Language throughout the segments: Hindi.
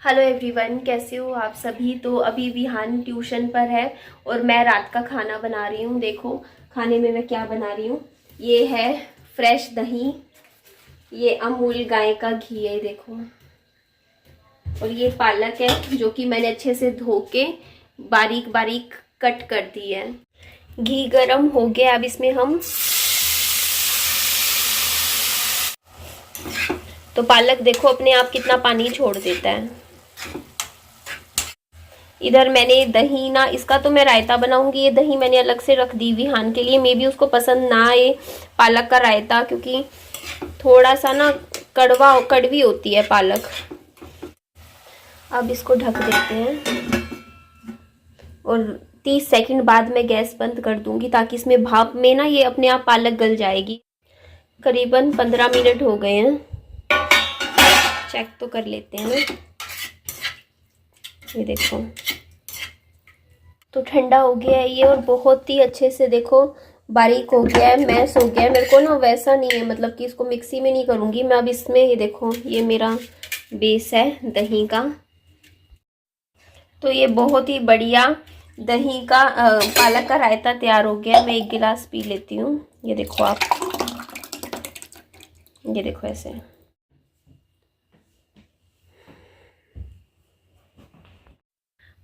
हेलो एवरीवन, कैसे हो आप सभी। तो अभी विहान ट्यूशन पर है और मैं रात का खाना बना रही हूँ। देखो खाने में मैं क्या बना रही हूँ। ये है फ्रेश दही, ये अमूल गाय का घी है देखो, और ये पालक है जो कि मैंने अच्छे से धो के बारीक बारीक कट कर दी है। घी गरम हो गया, अब इसमें हम तो पालक देखो अपने आप कितना पानी छोड़ देता है। इधर मैंने दही ना, इसका तो मैं रायता बनाऊंगी। ये दही मैंने अलग से रख दी विहान के लिए, मे बी उसको पसंद ना आए पालक का रायता, क्योंकि थोड़ा सा ना कड़वी होती है पालक। अब इसको ढक देते हैं और 30 सेकंड बाद मैं गैस बंद कर दूंगी, ताकि इसमें भाप में ना ये अपने आप पालक गल जाएगी। करीबन 15 मिनट हो गए हैं, चेक तो कर लेते हैं। ये देखो तो ठंडा हो गया है ये, और बहुत ही अच्छे से देखो बारीक हो गया है, मैश हो गया है। मेरे को ना वैसा नहीं है, मतलब कि इसको मिक्सी में नहीं करूँगी मैं। अब इसमें ये देखो, ये मेरा बेस है दही का। तो ये बहुत ही बढ़िया दही का पालक का रायता तैयार हो गया है। मैं एक गिलास पी लेती हूँ। ये देखो आप, ये देखो ऐसे।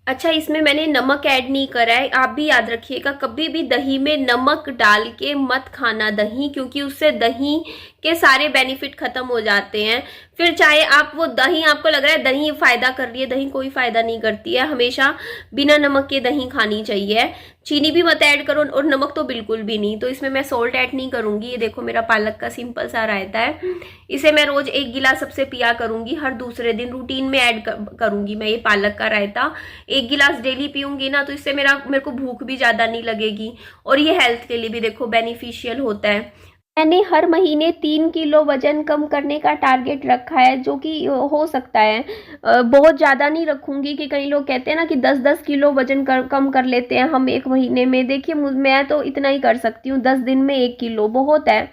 अच्छा, इसमें मैंने नमक ऐड नहीं करा है। आप भी याद रखिएगा, कभी भी दही में नमक डाल के मत खाना दही, क्योंकि उससे दही के सारे बेनिफिट खत्म हो जाते हैं। फिर चाहे आप वो दही, आपको लग रहा है दही फायदा कर रही है, दही कोई फायदा नहीं करती है। हमेशा बिना नमक के दही खानी चाहिए। चीनी भी मत ऐड करो और नमक तो बिल्कुल भी नहीं। तो इसमें मैं सॉल्ट ऐड नहीं करूंगी। ये देखो मेरा पालक का सिंपल सा रायता है। इसे मैं रोज एक गिलास सबसे पिया करूंगी। हर दूसरे दिन रूटीन में ऐड करूंगी मैं ये पालक का रायता। एक गिलास डेली पीऊंगी ना, तो इससे मेरे को भूख भी ज्यादा नहीं लगेगी, और ये हेल्थ के लिए भी देखो बेनिफिशियल होता है। मैंने हर महीने 3 किलो वजन कम करने का टारगेट रखा है, जो कि हो सकता है। बहुत ज़्यादा नहीं रखूंगी, कि कई लोग कहते हैं ना कि 10-10 किलो वजन कम कर लेते हैं हम एक महीने में। देखिए मैं तो इतना ही कर सकती हूँ, 10 दिन में 1 किलो बहुत है।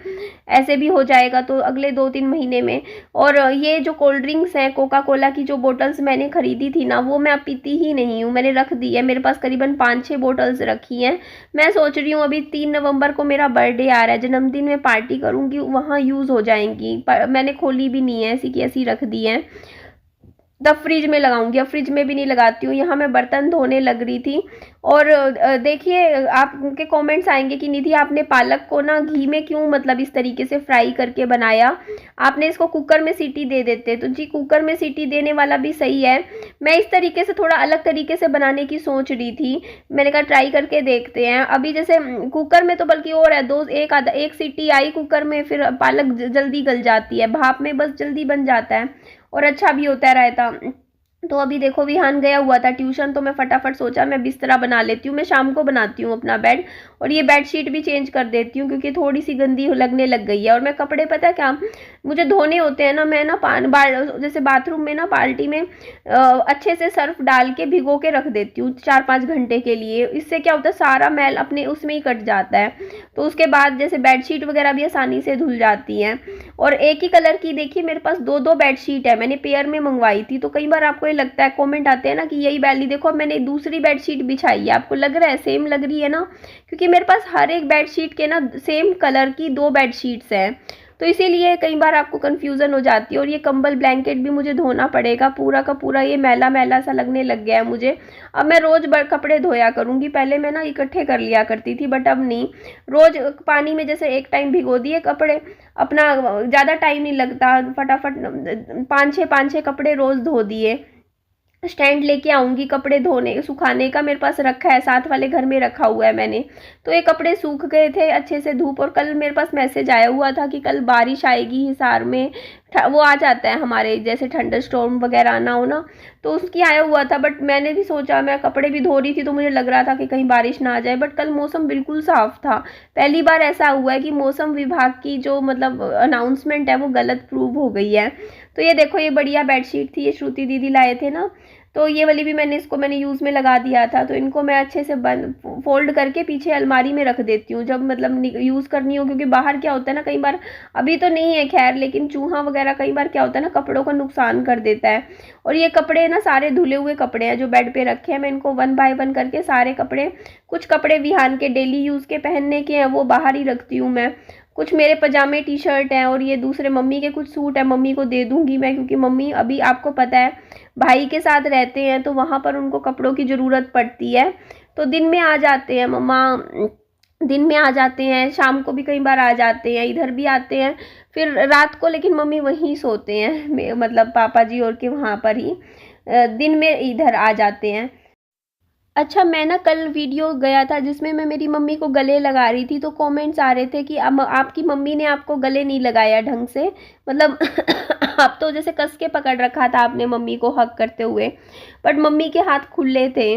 ऐसे भी हो जाएगा तो अगले 2-3 महीने में। और ये जो कोल्ड ड्रिंक्स हैं, कोका कोला की जो बोटल्स मैंने खरीदी थी ना, वो मैं अब पीती ही नहीं हूँ, मैंने रख दी है। मेरे पास करीबन 5-6 बोटल्स रखी हैं। मैं सोच रही हूँ अभी 3 नवंबर को मेरा बर्थडे आ रहा है, जन्मदिन में पार्टी करूंगी, वहां यूज हो जाएंगी। मैंने खोली भी नहीं है, ऐसी की ऐसी रख दी है। तब फ्रिज में लगाऊंगी, अब फ्रिज में भी नहीं लगाती हूँ। यहाँ मैं बर्तन धोने लग रही थी, और देखिए आपके कमेंट्स आएंगे कि निधि आपने पालक को ना घी में क्यों, मतलब इस तरीके से फ्राई करके बनाया, आपने इसको कुकर में सीटी दे देते। तो जी, कुकर में सीटी देने वाला भी सही है। मैं इस तरीके से थोड़ा अलग तरीके से बनाने की सोच रही थी। मैंने कहा ट्राई करके देखते हैं। अभी जैसे कुकर में तो बल्कि और है, एक सीटी आई कुकर में, फिर पालक जल्दी गल जाती है, भाप में बस जल्दी बन जाता है, और अच्छा भी होता है रायता। तो अभी देखो विहान गया हुआ था ट्यूशन, तो मैं फटाफट सोचा मैं बिस्तरा बना लेती हूँ। मैं शाम को बनाती हूँ अपना बेड, और ये बेडशीट भी चेंज कर देती हूँ, क्योंकि थोड़ी सी गंदी लगने लग गई है। और मैं कपड़े, पता है क्या मुझे धोने होते हैं ना, मैं ना जैसे बाथरूम में ना बाल्टी में अच्छे से सर्फ डाल के भिगो के रख देती हूँ 4-5 घंटे के लिए। इससे क्या होता है, सारा मैल अपने उसमें ही कट जाता है। तो उसके बाद जैसे बेडशीट वगैरह भी आसानी से धुल जाती हैं। और एक ही कलर की, देखिए मेरे पास 2-2 बेडशीट है, मैंने पेयर में मंगवाई थी। तो कई बार आपको ये लगता है, कमेंट आते हैं ना कि यही बैली देखो, अब मैंने दूसरी बेडशीट बिछाई है, आपको लग रहा है सेम लग रही है ना, क्योंकि मेरे पास हर एक बेडशीट के ना सेम कलर की 2 बेडशीट्स हैं। तो इसीलिए कई बार आपको कंफ्यूजन हो जाती है। और ये कंबल ब्लैंकेट भी मुझे धोना पड़ेगा, पूरा का पूरा ये मैला मैला सा लगने लग गया है मुझे। अब मैं रोज कपड़े धोया करूंगी। पहले मैं ना इकट्ठे कर लिया करती थी, बट अब नहीं। रोज पानी में जैसे एक टाइम भिगो दिए कपड़े, अपना ज़्यादा टाइम नहीं लगता, फटाफट 5-6 कपड़े रोज धो दिए। स्टैंड लेके आऊंगी कपड़े धोने सुखाने का, मेरे पास रखा है, साथ वाले घर में रखा हुआ है मैंने। तो ये कपड़े सूख गए थे अच्छे से धूप। और कल मेरे पास मैसेज आया हुआ था कि कल बारिश आएगी हिसार में, वो आ जाता है हमारे जैसे थंडर स्टॉर्म वगैरह आना हो ना, तो उसकी आया हुआ था। बट मैंने भी सोचा, मैं कपड़े भी धो रही थी तो मुझे लग रहा था कि कहीं बारिश ना आ जाए, बट कल मौसम बिल्कुल साफ था। पहली बार ऐसा हुआ है कि मौसम विभाग की जो मतलब अनाउंसमेंट है वो गलत प्रूव हो गई है। तो ये देखो, ये बढ़िया बेडशीट थी, ये श्रुति दीदी लाए थे ना, तो ये वाली भी मैंने यूज़ में लगा दिया था। तो इनको मैं अच्छे से बंद फोल्ड करके पीछे अलमारी में रख देती हूँ जब मतलब यूज़ करनी हो, क्योंकि बाहर क्या होता है ना, कई बार, अभी तो नहीं है खैर, लेकिन चूहा वगैरह कई बार क्या होता है ना, कपड़ों का नुकसान कर देता है। और ये कपड़े ना सारे धुले हुए कपड़े हैं जो बेड पे रखे हैं, मैं इनको 1 बाय 1 करके सारे कपड़े, कुछ कपड़े विहान के डेली यूज़ के पहनने के हैं वो बाहर ही रखती हूँ मैं। कुछ मेरे पजामे टी शर्ट हैं और ये दूसरे मम्मी के कुछ सूट है, मम्मी को दे दूंगी मैं, क्योंकि मम्मी अभी आपको पता है भाई के साथ रहते हैं तो वहाँ पर उनको कपड़ों की ज़रूरत पड़ती है। तो दिन में आ जाते हैं मम्मा, दिन में आ जाते हैं, शाम को भी कई बार आ जाते हैं, इधर भी आते हैं, फिर रात को लेकिन मम्मी वहीं सोते हैं, मतलब पापा जी और के वहाँ पर ही, दिन में इधर आ जाते हैं। अच्छा, मैं ना कल वीडियो गया था जिसमें मैं मेरी मम्मी को गले लगा रही थी, तो कमेंट्स आ रहे थे कि अब आपकी मम्मी ने आपको गले नहीं लगाया ढंग से, मतलब आप तो जैसे कस के पकड़ रखा था आपने मम्मी को हक करते हुए, बट मम्मी के हाथ खुले थे,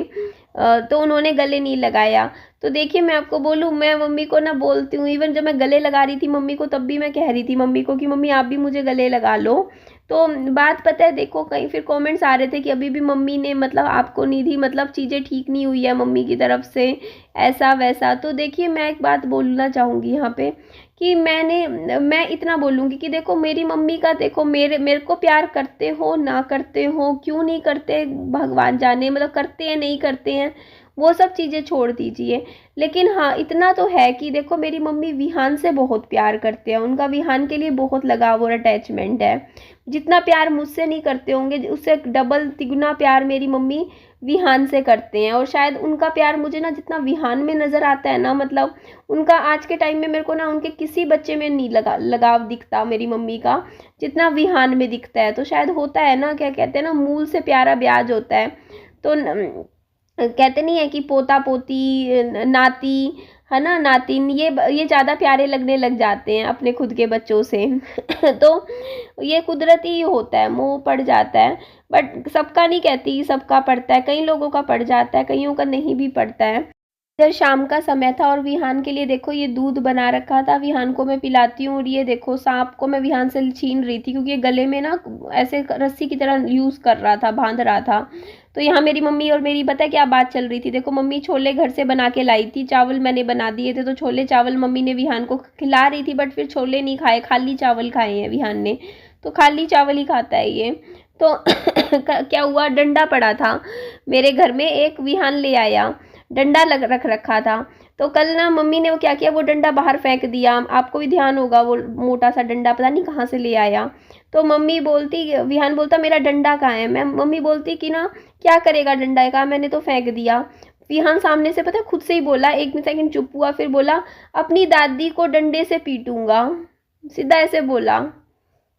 तो उन्होंने गले नहीं लगाया। तो देखिए मैं आपको बोलूँ, मैं मम्मी को ना बोलती हूँ, इवन जब मैं गले लगा रही थी मम्मी को तब भी मैं कह रही थी मम्मी को कि मम्मी आप भी मुझे गले लगा लो। तो बात पता है, देखो कहीं फिर कमेंट्स आ रहे थे कि अभी भी मम्मी ने मतलब आपको नहीं दी, मतलब चीज़ें ठीक नहीं हुई है मम्मी की तरफ से, ऐसा वैसा। तो देखिए मैं एक बात बोलना चाहूँगी यहाँ पे कि मैं इतना बोलूँगी कि देखो मेरी मम्मी का, देखो मेरे को प्यार करते हो ना करते हो, क्यों नहीं करते भगवान जाने, मतलब करते हैं नहीं करते हैं वो सब चीज़ें छोड़ दीजिए। लेकिन हाँ इतना तो है कि देखो मेरी मम्मी विहान से बहुत प्यार करते हैं, उनका विहान के लिए बहुत लगाव और अटैचमेंट है। जितना प्यार मुझसे नहीं करते होंगे उससे डबल तिगुना प्यार मेरी मम्मी विहान से करते हैं। और शायद उनका प्यार मुझे ना जितना विहान में नज़र आता है ना, मतलब उनका आज के टाइम में मेरे को ना उनके किसी बच्चे में नहीं लगाव दिखता मेरी मम्मी का, जितना विहान में दिखता है। तो शायद होता है ना, क्या कहते हैं ना, मूल से प्यारा ब्याज होता है। तो कहते नहीं है कि पोता पोती, नाती, है ना, नातिन, ये ज़्यादा प्यारे लगने लग जाते हैं अपने खुद के बच्चों से तो ये कुदरती ही होता है, मोह पड़ जाता है। बट सबका नहीं कहती, सबका पड़ता है, कई लोगों का पड़ जाता है, कईयों का नहीं भी पड़ता है। इधर शाम का समय था और विहान के लिए देखो ये दूध बना रखा था, विहान को मैं पिलाती हूँ। और ये देखो सांप को मैं विहान से छीन रही थी क्योंकि ये गले में ना ऐसे रस्सी की तरह यूज़ कर रहा था, बांध रहा था। तो यहाँ मेरी मम्मी और मेरी पता है क्या बात चल रही थी, देखो मम्मी छोले घर से बना के लाई थी, चावल मैंने बना दिए थे, तो छोले चावल मम्मी ने विहान को खिला रही थी, बट फिर छोले नहीं खाए, खाली चावल खाए हैं विहान ने, तो खाली चावल ही खाता है ये। तो क्या हुआ, डंडा पड़ा था मेरे घर में, एक विहान ले आया, डंडा रख रखा था। तो कल ना मम्मी ने वो क्या किया, वो डंडा बाहर फेंक दिया, आपको भी ध्यान होगा, वो मोटा सा डंडा पता नहीं कहाँ से ले आया। तो मम्मी बोलती, विहान बोलता मेरा डंडा कहाँ है, मैं मम्मी बोलती कि ना क्या करेगा डंडा का, मैंने तो फेंक दिया। विहान सामने से पता है खुद से ही बोला, 1 सेकंड चुप हुआ, फिर बोला अपनी दादी को डंडे से पीटूंगा, सीधा ऐसे बोला।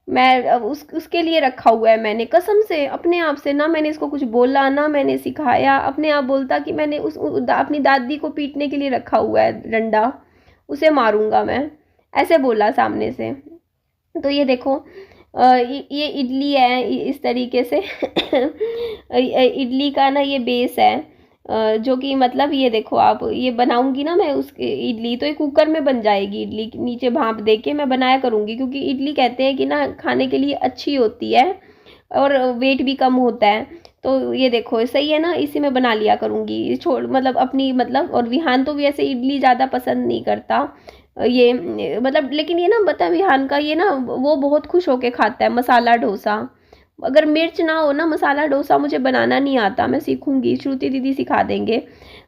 मैं अब उसके लिए रखा हुआ है मैंने, कसम से अपने आप से, ना मैंने इसको कुछ बोला ना मैंने सिखाया, अपने आप बोलता कि मैंने अपनी दादी को पीटने के लिए रखा हुआ है डंडा, उसे मारूंगा मैं, ऐसे बोला सामने से। तो ये देखो ये इडली है इस तरीके से इडली का ना ये बेस है, जो कि मतलब ये देखो आप, ये बनाऊंगी ना मैं उस इडली, तो ये कुकर में बन जाएगी इडली, नीचे भाप दे के मैं बनाया करूंगी, क्योंकि इडली कहते हैं कि ना खाने के लिए अच्छी होती है और वेट भी कम होता है। तो ये देखो सही है ना, इसी में बना लिया करूंगी, छोड़ मतलब अपनी मतलब। और विहान तो वैसे इडली ज़्यादा पसंद नहीं करता ये, मतलब, लेकिन ये ना बता विहान का ये ना वो बहुत खुश होके खाता है मसाला डोसा। अगर मिर्च ना हो ना, मसाला डोसा मुझे बनाना नहीं आता, मैं सीखूंगी, श्रुति दीदी सिखा देंगे,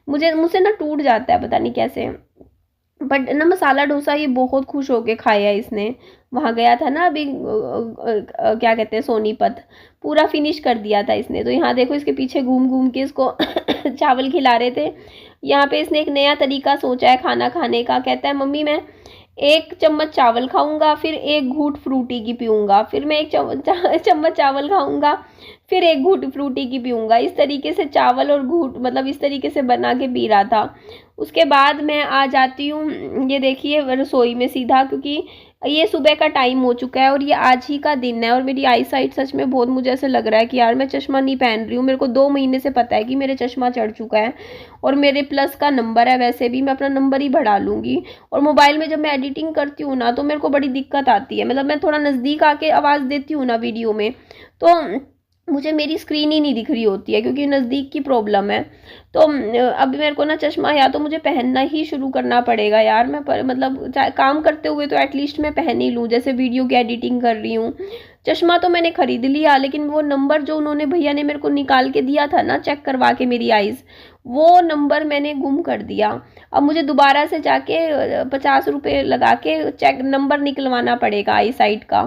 मुझसे ना टूट जाता है पता नहीं कैसे। बट ना मसाला डोसा ये बहुत खुश होके खाया इसने, वहाँ गया था ना अभी क्या कहते हैं सोनीपत, पूरा फिनिश कर दिया था इसने। तो यहाँ देखो इसके पीछे घूम घूम के इसको चावल खिला रहे थे। यहाँ पे इसने एक नया तरीका सोचा है खाना खाने का, कहता है मम्मी मैं 1 चम्मच चावल खाऊंगा, फिर 1 घूंट फ्रूटी की पीऊंगा, फिर मैं 1 चम्मच चावल खाऊंगा, फिर 1 घूंट फ्रूटी की पीऊंगा। इस तरीके से चावल और घूंट मतलब इस तरीके से बना के पी रहा था। उसके बाद मैं आ जाती हूँ, ये देखिए रसोई में सीधा, क्योंकि ये सुबह का टाइम हो चुका है और ये आज ही का दिन है। और मेरी आई साइट सच में बहुत, मुझे ऐसे लग रहा है कि यार मैं चश्मा नहीं पहन रही हूँ, मेरे को 2 महीने से पता है कि मेरे चश्मा चढ़ चुका है और मेरे प्लस का नंबर है, वैसे भी मैं अपना नंबर ही बढ़ा लूँगी। और मोबाइल में जब मैं एडिटिंग करती हूँ ना तो मेरे को बड़ी दिक्कत आती है, मतलब मैं थोड़ा नज़दीक आके आवाज़ देती हूँ ना वीडियो में, तो मुझे मेरी स्क्रीन ही नहीं दिख रही होती है क्योंकि नज़दीक की प्रॉब्लम है। तो अभी मेरे को ना चश्मा या तो मुझे पहनना ही शुरू करना पड़ेगा यार। मैं मतलब काम करते हुए तो एटलीस्ट मैं पहन ही लूँ, जैसे वीडियो की एडिटिंग कर रही हूँ। चश्मा तो मैंने खरीद लिया, लेकिन वो नंबर जो उन्होंने भैया ने मेरे को निकाल के दिया था ना चेक करवा के मेरी आईज़, वो नंबर मैंने गुम कर दिया। अब मुझे दोबारा से जाके 50 रुपये लगा के चेक नंबर निकलवाना पड़ेगा आई साइट का,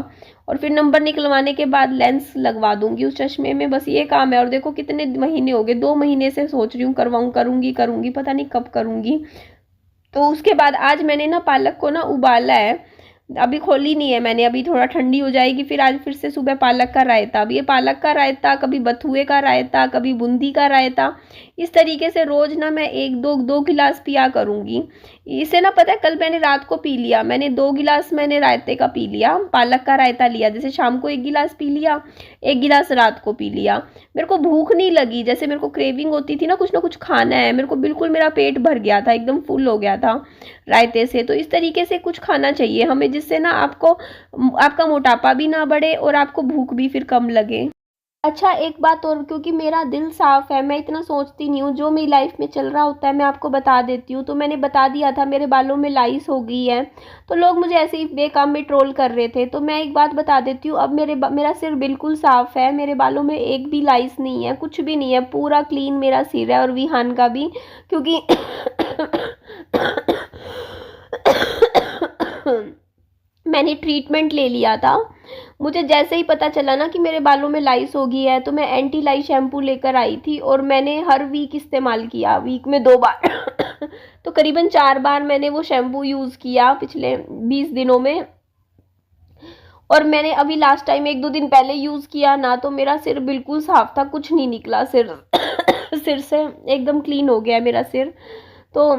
और फिर नंबर निकलवाने के बाद लेंस लगवा दूंगी उस चश्मे में। बस ये काम है। और देखो कितने महीने हो गए, 2 महीने से सोच रही हूँ करवाऊँ, करूँगी करूँगी, पता नहीं कब करूँगी। तो उसके बाद आज मैंने ना पालक को ना उबाला है, अभी खोली नहीं है मैंने, अभी थोड़ा ठंडी हो जाएगी फिर आज फिर से सुबह पालक का रायता। अब ये पालक का रायता, कभी बथुए का रायता, कभी बूंदी का रायता, इस तरीके से रोज ना मैं 1-2 गिलास पिया करूँगी। इसे ना पता है कल मैंने रात को पी लिया, मैंने 2 गिलास मैंने रायते का पी लिया, पालक का रायता लिया। जैसे शाम को 1 गिलास पी लिया, 1 गिलास रात को पी लिया। मेरे को भूख नहीं लगी, जैसे मेरे को क्रेविंग होती थी ना कुछ खाना है, मेरे को बिल्कुल मेरा पेट भर गया था, एकदम फुल हो गया था रायते से। तो इस तरीके से कुछ खाना चाहिए हमें जिससे ना आपको आपका मोटापा भी ना बढ़े और आपको भूख भी फिर कम लगे। अच्छा एक बात और, क्योंकि मेरा दिल साफ है, मैं इतना सोचती नहीं हूँ, जो मेरी लाइफ में चल रहा होता है मैं आपको बता देती हूँ। तो मैंने बता दिया था मेरे बालों में लाइस हो गई है, तो लोग मुझे ऐसे ही बेकाम में ट्रोल कर रहे थे। तो मैं एक बात बता देती हूँ, अब मेरा सिर बिल्कुल साफ है, मेरे बालों में एक भी लाइस नहीं है, कुछ भी नहीं है, पूरा क्लीन मेरा सिर है, और विहान का भी, क्योंकि मैंने ट्रीटमेंट ले लिया था। मुझे जैसे ही पता चला ना कि मेरे बालों में लाइस हो गई है, तो मैं एंटी लाइस शैम्पू लेकर आई थी और मैंने हर वीक इस्तेमाल किया, वीक में 2 बार तो करीबन 4 बार मैंने वो शैम्पू यूज़ किया पिछले 20 दिनों में। और मैंने अभी लास्ट टाइम 1-2 दिन पहले यूज़ किया ना, तो मेरा सिर बिल्कुल साफ था, कुछ नहीं निकला सिर सिर से, एकदम क्लीन हो गया मेरा सिर। तो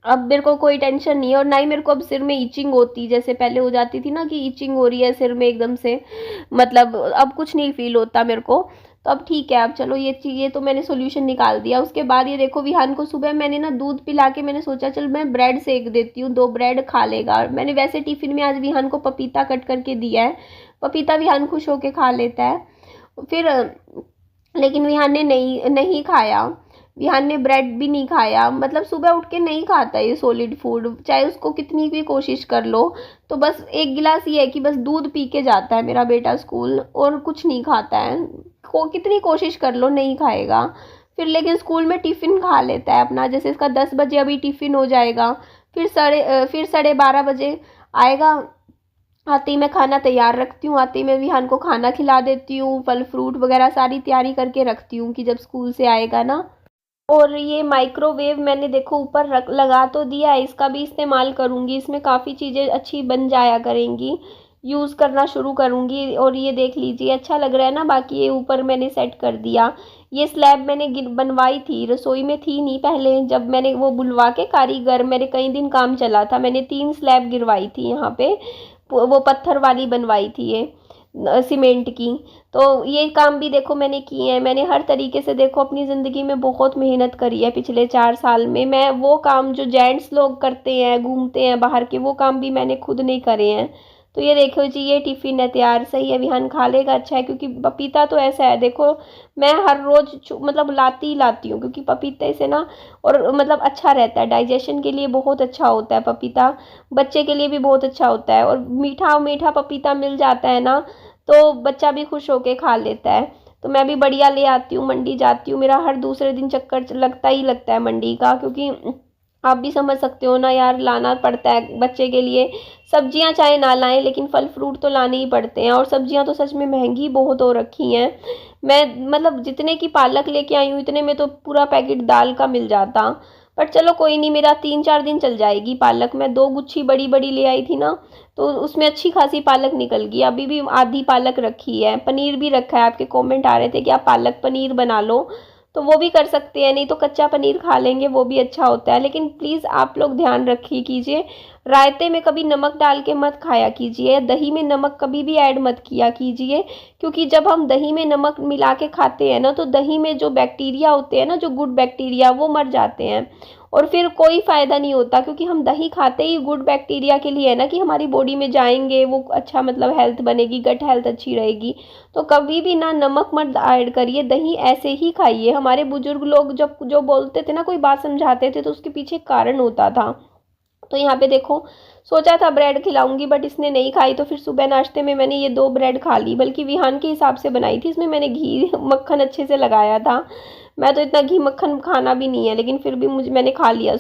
अब मेरे को कोई टेंशन नहीं है, और ना ही मेरे को अब सिर में इचिंग होती जैसे पहले हो जाती थी ना कि इचिंग हो रही है सिर में एकदम से, मतलब अब कुछ नहीं फील होता मेरे को। तो अब ठीक है, अब चलो ये तो मैंने सोल्यूशन निकाल दिया। उसके बाद ये देखो विहान को सुबह मैंने ना दूध पिला के मैंने सोचा चल मैं ब्रेड सेक देती हूँ, 2 ब्रेड खा लेगा। मैंने वैसे टिफ़िन में आज विहान को पपीता कट करके दिया है, पपीता विहान खुश होके खा लेता है। फिर लेकिन विहान ने नहीं खाया, विहान ने ब्रेड भी नहीं खाया, मतलब सुबह उठ के नहीं खाता ये सॉलिड फूड, चाहे उसको कितनी भी कोशिश कर लो। तो बस 1 गिलास ये है कि बस दूध पी के जाता है मेरा बेटा स्कूल, और कुछ नहीं खाता है, कितनी कोशिश कर लो नहीं खाएगा। फिर लेकिन स्कूल में टिफ़िन खा लेता है अपना, जैसे इसका 10 बजे अभी टिफ़िन हो जाएगा, फिर 12:30 बजे आएगा। आते ही मैं खाना तैयार रखती हूँ, आते ही मैं विहान को खाना खिला देती हूँ, फल फ्रूट वगैरह सारी तैयारी करके रखती हूँ कि जब स्कूल से आएगा ना। और ये माइक्रोवेव मैंने देखो ऊपर रख लगा तो दिया है, इसका भी इस्तेमाल करूँगी, इसमें काफ़ी चीज़ें अच्छी बन जाया करेंगी, यूज़ करना शुरू करूँगी। और ये देख लीजिए अच्छा लग रहा है ना, बाकी ये ऊपर मैंने सेट कर दिया। ये स्लैब मैंने बनवाई थी, रसोई में थी नहीं पहले, जब मैंने वो बुलवा के कारीगर, मेरे कई दिन काम चला था, मैंने 3 स्लैब गिरवाई थी यहाँ पे, वो पत्थर वाली बनवाई थी ये सीमेंट की। तो ये काम भी देखो मैंने किए हैं, मैंने हर तरीके से देखो अपनी ज़िंदगी में बहुत मेहनत करी है पिछले 4 साल में। मैं वो काम जो जेंट्स लोग करते हैं घूमते हैं बाहर के, वो काम भी मैंने खुद नहीं करे हैं। तो ये देखो जी, ये टिफ़िन है तैयार, सही है, विहान खा लेगा, अच्छा है। क्योंकि पपीता तो ऐसा है देखो, मैं हर रोज़ मतलब लाती ही लाती हूँ, क्योंकि पपीते से ना, और मतलब अच्छा रहता है, डाइजेशन के लिए बहुत अच्छा होता है पपीता, बच्चे के लिए भी बहुत अच्छा होता है। और मीठा मीठा पपीता मिल जाता है ना, तो बच्चा भी खुश होके खा लेता है। तो मैं भी बढ़िया ले आती हूँ, मंडी जाती हूँ, मेरा हर दूसरे दिन चक्कर लगता ही लगता है मंडी का, क्योंकि आप भी समझ सकते हो ना यार, लाना पड़ता है बच्चे के लिए। सब्जियां चाहे ना लाएं, लेकिन फल फ्रूट तो लाने ही पड़ते हैं, और सब्जियां तो सच में महंगी बहुत हो रखी हैं। मैं मतलब जितने की पालक लेके आई हूँ, इतने में तो पूरा पैकेट दाल का मिल जाता। पर चलो कोई नहीं, मेरा 3-4 दिन चल जाएगी पालक। मैं 2 गुच्छी बड़ी बड़ी ले आई थी ना, तो उसमें अच्छी खासी पालक निकल गई, अभी भी आधी पालक रखी है। पनीर भी रखा है, आपके कमेंट आ रहे थे कि आप पालक पनीर बना लो, तो वो भी कर सकते हैं, नहीं तो कच्चा पनीर खा लेंगे, वो भी अच्छा होता है। लेकिन प्लीज़ आप लोग ध्यान रखिए कीजिए, रायते में कभी नमक डाल के मत खाया कीजिए, दही में नमक कभी भी ऐड मत किया कीजिए, क्योंकि जब हम दही में नमक मिला के खाते हैं ना, तो दही में जो बैक्टीरिया होते हैं ना, जो गुड बैक्टीरिया, वो मर जाते हैं। और फिर कोई फ़ायदा नहीं होता, क्योंकि हम दही खाते ही गुड बैक्टीरिया के लिए है ना, कि हमारी बॉडी में जाएंगे, वो अच्छा मतलब हेल्थ बनेगी, गट हेल्थ अच्छी रहेगी। तो कभी भी ना नमक मत ऐड करिए, दही ऐसे ही खाइए। हमारे बुजुर्ग लोग जब जो बोलते थे ना, कोई बात समझाते थे, तो उसके पीछे कारण होता था। तो यहाँ पे देखो, सोचा था ब्रेड खिलाऊंगी बट इसने नहीं खाई, तो फिर सुबह नाश्ते में मैंने ये 2 ब्रेड खा ली, बल्कि विहान के हिसाब से बनाई थी। इसमें मैंने घी मक्खन अच्छे से लगाया था। मैं तो इतना घी मक्खन खाना भी नहीं है, लेकिन फिर भी मैंने खा लिया।